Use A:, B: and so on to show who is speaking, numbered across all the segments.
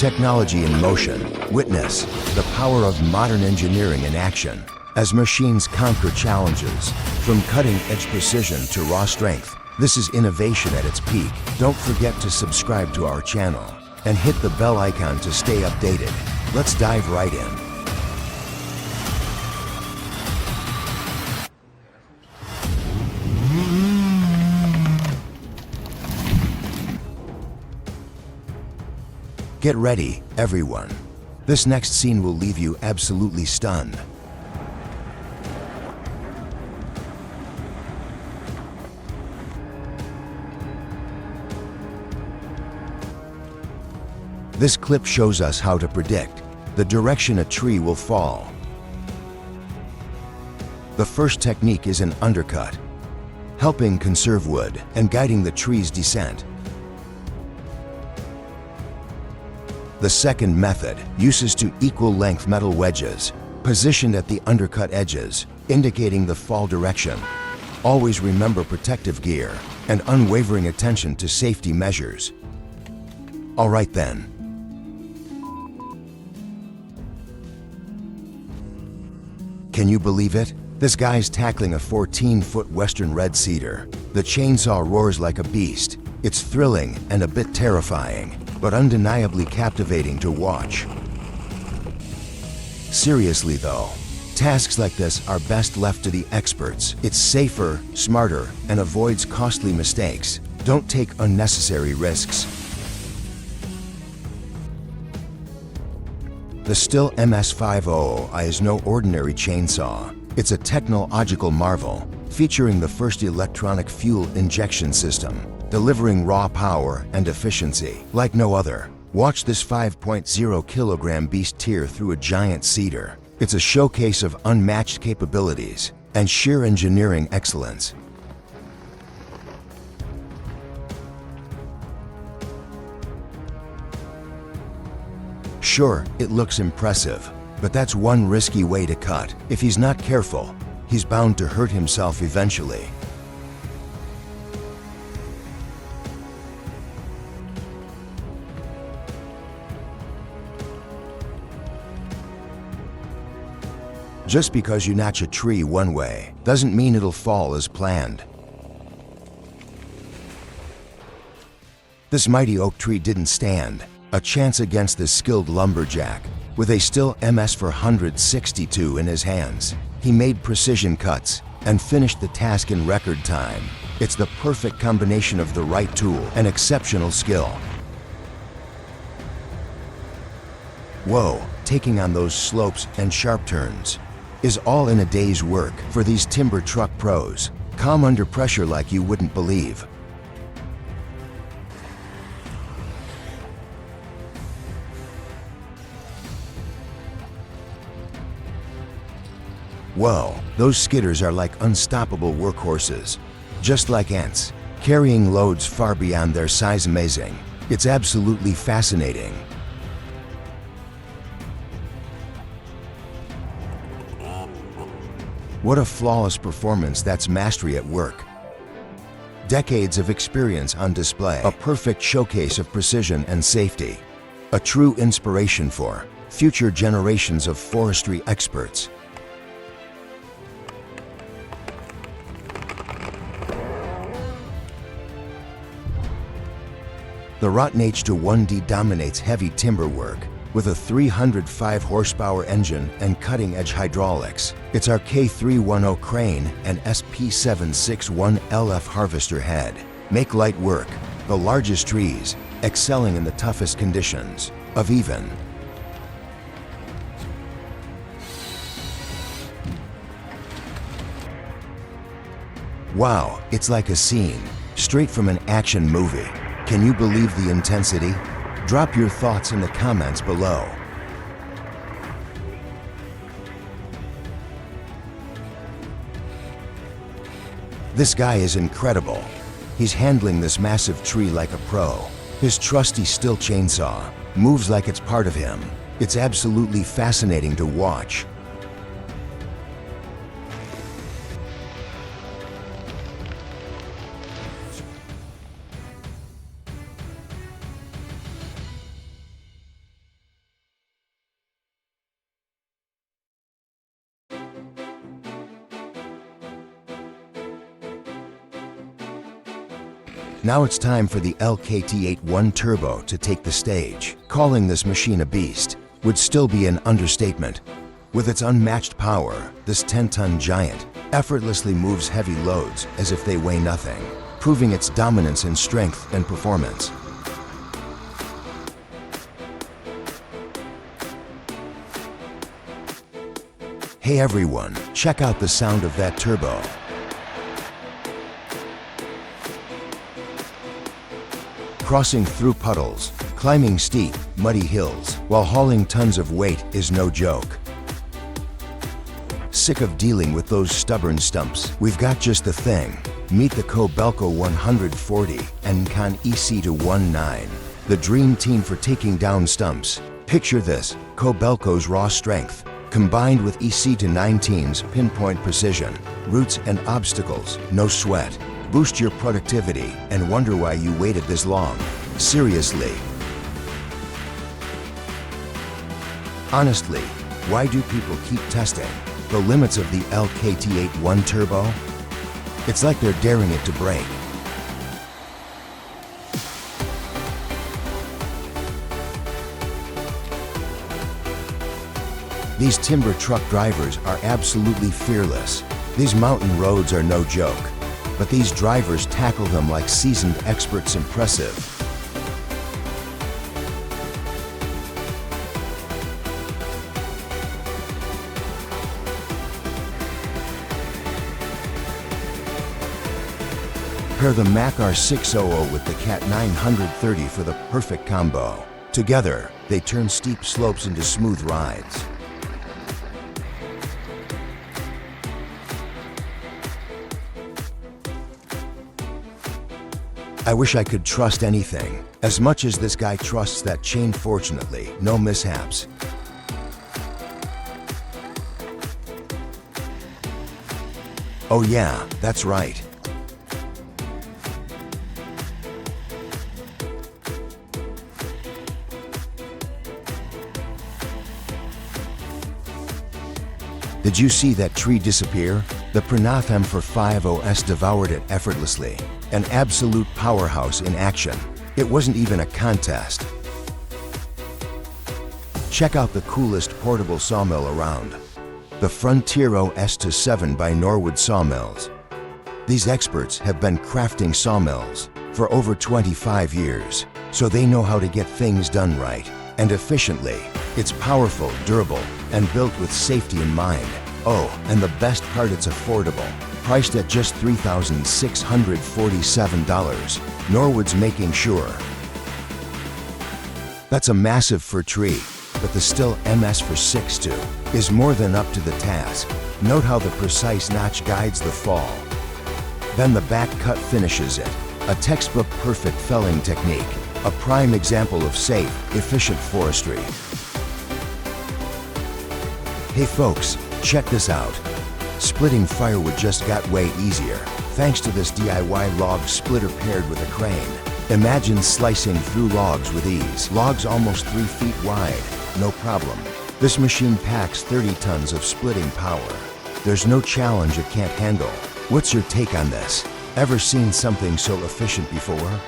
A: Technology in motion. Witness the power of modern engineering in action as machines conquer challenges. From cutting-edge precision to raw strength, this is innovation at its peak. Don't forget to subscribe to our channel and hit the bell icon to stay updated. Let's dive right in. Get ready, everyone. This next scene will leave you absolutely stunned. This clip shows us how to predict the direction a tree will fall. The first technique is an undercut, helping conserve wood and guiding the tree's descent. The second method uses two equal-length metal wedges positioned at the undercut edges, indicating the fall direction. Always remember protective gear and unwavering attention to safety measures. All right then. Can you believe it? This guy's tackling a 14-foot western red cedar. The chainsaw roars like a beast. It's thrilling and a bit terrifying, but undeniably captivating to watch. Seriously though, tasks like this are best left to the experts. It's safer, smarter, and avoids costly mistakes. Don't take unnecessary risks. The Stihl MS50i is no ordinary chainsaw. It's a technological marvel, featuring the first electronic fuel injection system, delivering raw power and efficiency like no other. Watch this 5.0 kilogram beast tear through a giant cedar. It's a showcase of unmatched capabilities and sheer engineering excellence. Sure, it looks impressive, but that's one risky way to cut. If he's not careful, he's bound to hurt himself eventually. Just because you notch a tree one way doesn't mean it'll fall as planned. This mighty oak tree didn't stand a chance against this skilled lumberjack. With a Stihl MS462 in his hands, he made precision cuts and finished the task in record time. It's the perfect combination of the right tool and exceptional skill. Whoa, taking on those slopes and sharp turns is all in a day's work for these timber truck pros. Calm under pressure like you wouldn't believe. Whoa, those skidders are like unstoppable workhorses. Just like ants, carrying loads far beyond their size. Amazing. It's absolutely fascinating. What a flawless performance. That's mastery at work. Decades of experience on display. A perfect showcase of precision and safety. A true inspiration for future generations of forestry experts. The Rotten H2-1D dominates heavy timber work with a 305 horsepower engine and cutting-edge hydraulics. Its K310 crane and SP761 LF harvester head make light work the largest trees, excelling in the toughest conditions of even. Wow, it's like a scene straight from an action movie. Can you believe the intensity? Drop your thoughts in the comments below. This guy is incredible. He's handling this massive tree like a pro. His trusty Stihl chainsaw moves like it's part of him. It's absolutely fascinating to watch. Now it's time for the LKT81 Turbo to take the stage. Calling this machine a beast would still be an understatement. With its unmatched power, this 10-ton giant effortlessly moves heavy loads as if they weigh nothing, proving its dominance in strength and performance. Hey everyone, check out the sound of that turbo. Crossing through puddles, climbing steep, muddy hills, while hauling tons of weight is no joke. Sick of dealing with those stubborn stumps? We've got just the thing. Meet the Kobelco 140 and Con EC219, the dream team for taking down stumps. Picture this, Kobelco's raw strength, combined with EC219's pinpoint precision, roots and obstacles, no sweat. Boost your productivity and wonder why you waited this long. Seriously. Honestly, why do people keep testing the limits of the LKT81 Turbo? It's like they're daring it to break. These timber truck drivers are absolutely fearless. These mountain roads are no joke, but these drivers tackle them like seasoned experts. Impressive. Pair the Mac R600 with the Cat 930 for the perfect combo. Together, they turn steep slopes into smooth rides. I wish I could trust anything, as much as this guy trusts that chain. Fortunately, no mishaps. Oh yeah, that's right. Did you see that tree disappear? The Pranath M450S devoured it effortlessly. An absolute powerhouse in action. It wasn't even a contest. Check out the coolest portable sawmill around. The Frontiero S27 by Norwood Sawmills. These experts have been crafting sawmills for over 25 years, so they know how to get things done right and efficiently. It's powerful, durable, and built with safety in mind. Oh, and the best part, it's affordable. Priced at just $3,647. Norwood's making sure. That's a massive fir tree, but the Stihl MS462 is more than up to the task. Note how the precise notch guides the fall. Then the back cut finishes it. A textbook perfect felling technique. A prime example of safe, efficient forestry. Hey folks, check this out. Splitting firewood just got way easier, thanks to this DIY log splitter paired with a crane. Imagine slicing through logs with ease. Logs almost 3 feet wide, no problem. This machine packs 30 tons of splitting power. There's no challenge it can't handle. What's your take on this? Ever seen something so efficient before?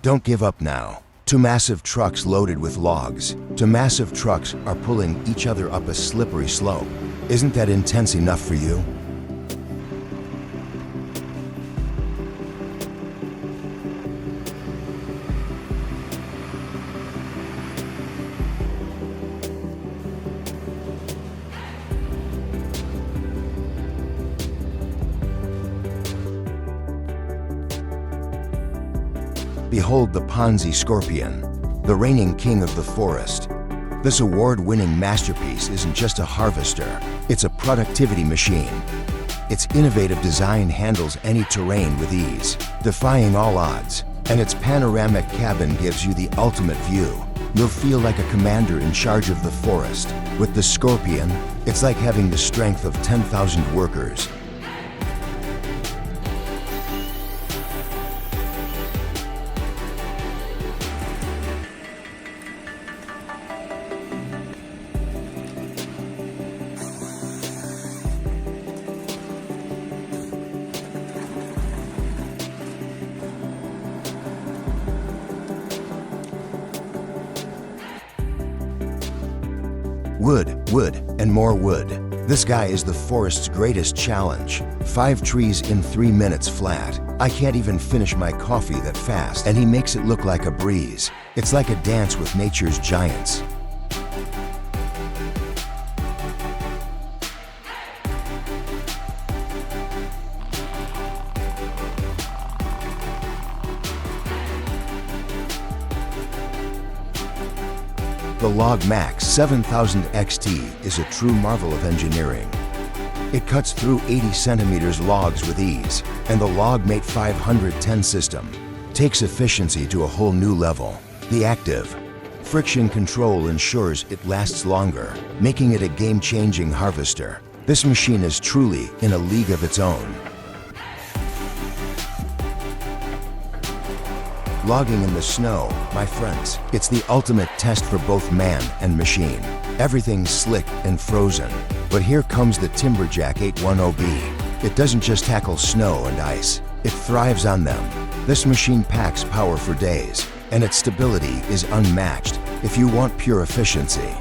A: Don't give up now. Two massive trucks loaded with logs. Two massive trucks are pulling each other up a slippery slope. Isn't that intense enough for you? Behold the Ponzi Scorpion, the reigning king of the forest. This award-winning masterpiece isn't just a harvester, it's a productivity machine. Its innovative design handles any terrain with ease, defying all odds, and its panoramic cabin gives you the ultimate view. You'll feel like a commander in charge of the forest. With the Scorpion, it's like having the strength of 10,000 workers. Wood, wood, and more wood. This guy is the forest's greatest challenge. 5 trees in 3 minutes flat. I can't even finish my coffee that fast, and he makes it look like a breeze. It's like a dance with nature's giants. The Log Max 7000 XT is a true marvel of engineering. It cuts through 80 centimeters logs with ease, and the LogMate 510 system takes efficiency to a whole new level. The active friction control ensures it lasts longer, making it a game-changing harvester. This machine is truly in a league of its own. Logging in the snow, my friends, it's the ultimate test for both man and machine. Everything's slick and frozen, but here comes the Timberjack 810B. It doesn't just tackle snow and ice, it thrives on them. This machine packs power for days, and its stability is unmatched if you want pure efficiency.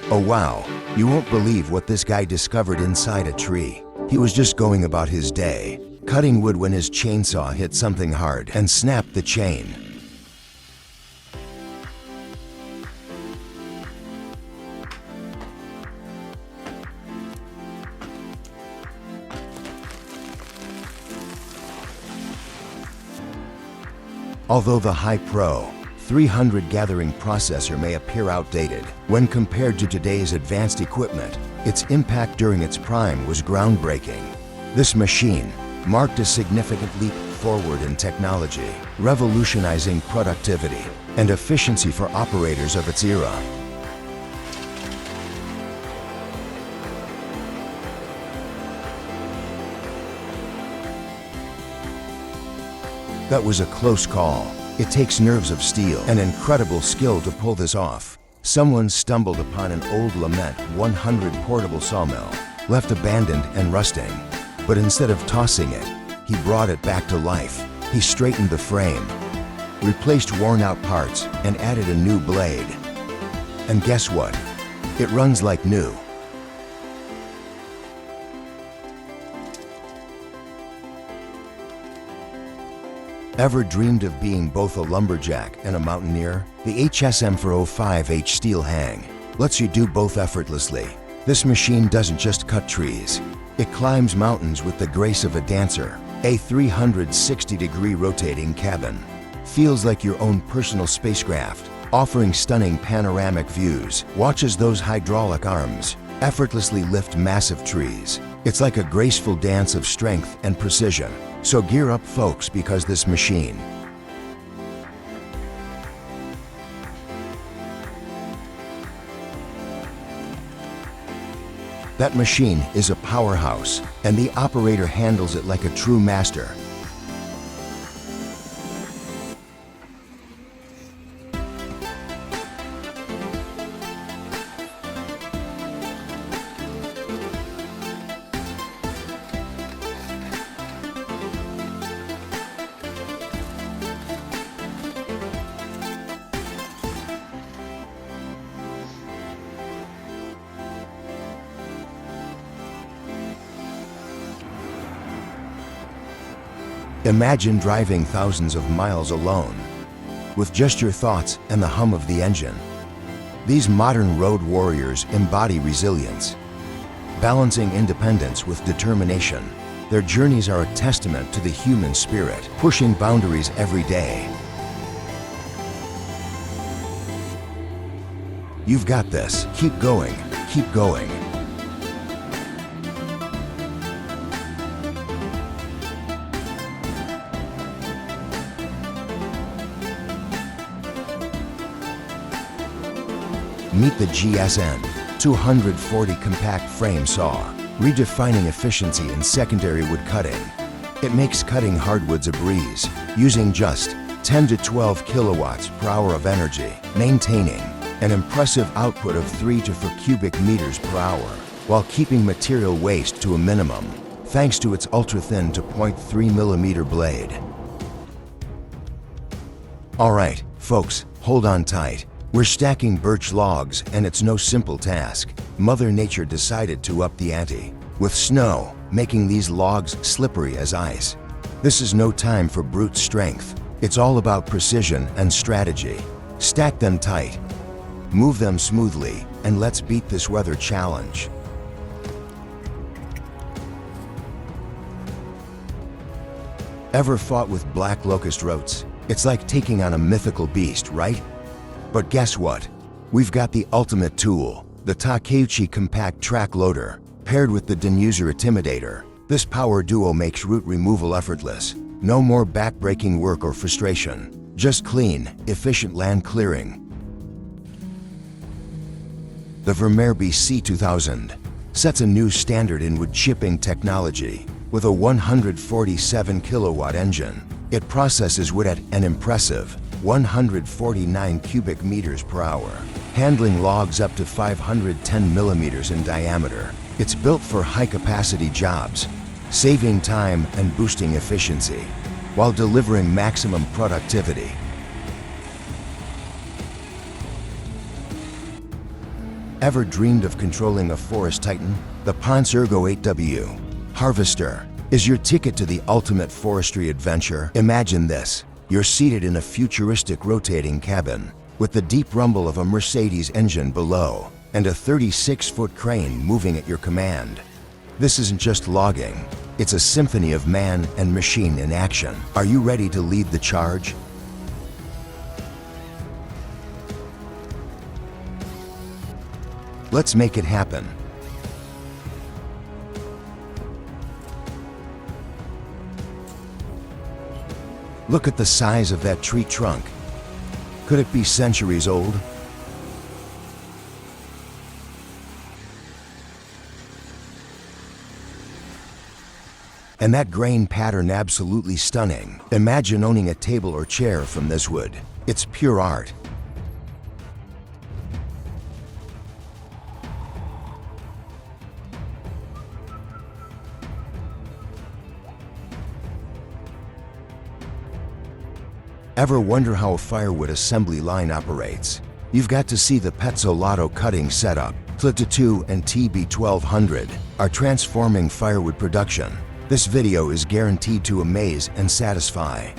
A: Oh wow, you won't believe what this guy discovered inside a tree. He was just going about his day, cutting wood when his chainsaw hit something hard and snapped the chain. Although the Hi-Pro 300 gathering processor may appear outdated when compared to today's advanced equipment, its impact during its prime was groundbreaking. This machine marked a significant leap forward in technology, revolutionizing productivity and efficiency for operators of its era. That was a close call. It takes nerves of steel and incredible skill to pull this off. Someone stumbled upon an old Lament 100 portable sawmill, left abandoned and rusting. But instead of tossing it, he brought it back to life. He straightened the frame, replaced worn-out parts, and added a new blade. And guess what? It runs like new. Ever dreamed of being both a lumberjack and a mountaineer? The HSM405H Steel Hang lets you do both effortlessly. This machine doesn't just cut trees. It climbs mountains with the grace of a dancer. A 360-degree rotating cabin feels like your own personal spacecraft, offering stunning panoramic views. Watch as those hydraulic arms effortlessly lift massive trees. It's like a graceful dance of strength and precision. So gear up, folks, because this machine is a powerhouse, and the operator handles it like a true master. Imagine driving thousands of miles alone, with just your thoughts and the hum of the engine. These modern road warriors embody resilience, balancing independence with determination. Their journeys are a testament to the human spirit, pushing boundaries every day. You've got this. Keep going. Keep going. Meet the GSN 240 compact frame saw, redefining efficiency in secondary wood cutting. It makes cutting hardwoods a breeze, using just 10 to 12 kilowatts per hour of energy, maintaining an impressive output of 3 to 4 cubic meters per hour, while keeping material waste to a minimum, thanks to its ultra-thin to 0.3 millimeter blade. Alright, folks, hold on tight. We're stacking birch logs, and it's no simple task. Mother Nature decided to up the ante, with snow making these logs slippery as ice. This is no time for brute strength. It's all about precision and strategy. Stack them tight, move them smoothly, and let's beat this weather challenge. Ever fought with black locust roats? It's like taking on a mythical beast, right? But guess what? We've got the ultimate tool, the Takeuchi Compact Track Loader. Paired with the Denuser Intimidator, this power duo makes root removal effortless. No more back-breaking work or frustration. Just clean, efficient land clearing. The Vermeerby C2000 sets a new standard in wood chipping technology. With a 147 kilowatt engine, it processes wood at an impressive 149 cubic meters per hour, handling logs up to 510 millimeters in diameter. It's built for high-capacity jobs, saving time and boosting efficiency, while delivering maximum productivity. Ever dreamed of controlling a forest titan? The Ponce Ergo 8W Harvester is your ticket to the ultimate forestry adventure. Imagine this. You're seated in a futuristic rotating cabin with the deep rumble of a Mercedes engine below and a 36-foot crane moving at your command. This isn't just logging, it's a symphony of man and machine in action. Are you ready to lead the charge? Let's make it happen. Look at the size of that tree trunk. Could it be centuries old? And that grain pattern absolutely stunning. Imagine owning a table or chair from this wood. It's pure art. Ever wonder how a firewood assembly line operates? You've got to see the Pezzolato cutting setup. TLA2 and TB1200 are transforming firewood production. This video is guaranteed to amaze and satisfy.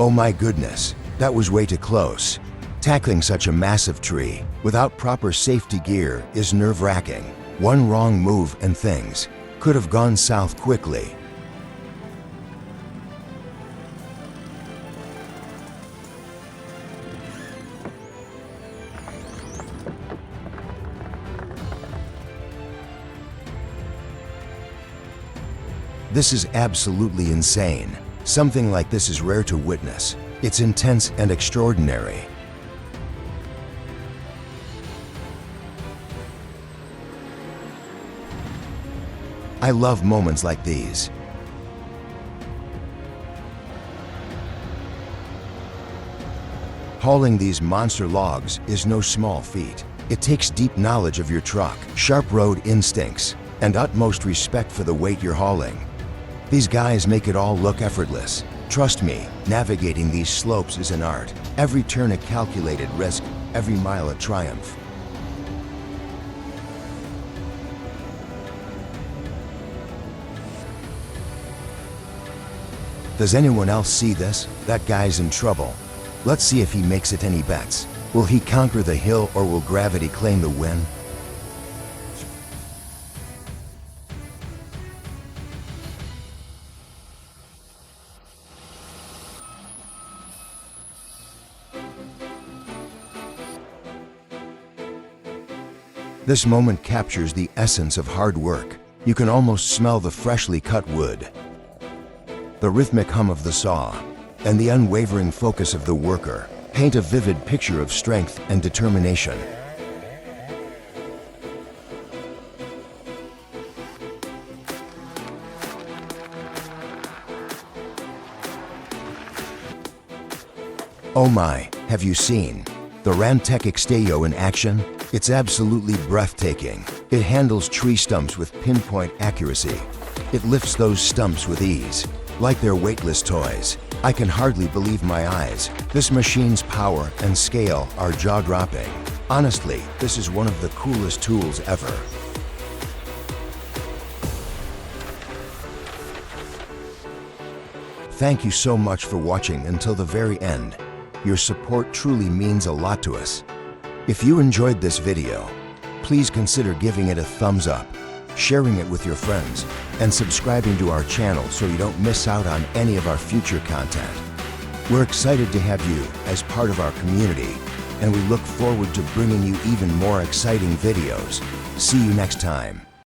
A: Oh my goodness, that was way too close. Tackling such a massive tree without proper safety gear is nerve-wracking. One wrong move and things could have gone south quickly. This is absolutely insane. Something like this is rare to witness. It's intense and extraordinary. I love moments like these. Hauling these monster logs is no small feat. It takes deep knowledge of your truck, sharp road instincts, and utmost respect for the weight you're hauling. These guys make it all look effortless. Trust me, navigating these slopes is an art. Every turn a calculated risk, every mile a triumph. Does anyone else see this? That guy's in trouble. Let's see if he makes it any bets. Will he conquer the hill or will gravity claim the win? This moment captures the essence of hard work. You can almost smell the freshly cut wood, the rhythmic hum of the saw, and the unwavering focus of the worker paint a vivid picture of strength and determination. Oh my, have you seen the Rantec Exteo in action? It's absolutely breathtaking. It handles tree stumps with pinpoint accuracy. It lifts those stumps with ease, like they're weightless toys. I can hardly believe my eyes. This machine's power and scale are jaw-dropping. Honestly, this is one of the coolest tools ever. Thank you so much for watching until the very end. Your support truly means a lot to us. If you enjoyed this video, please consider giving it a thumbs up, sharing it with your friends, and subscribing to our channel so you don't miss out on any of our future content. We're excited to have you as part of our community, and we look forward to bringing you even more exciting videos. See you next time.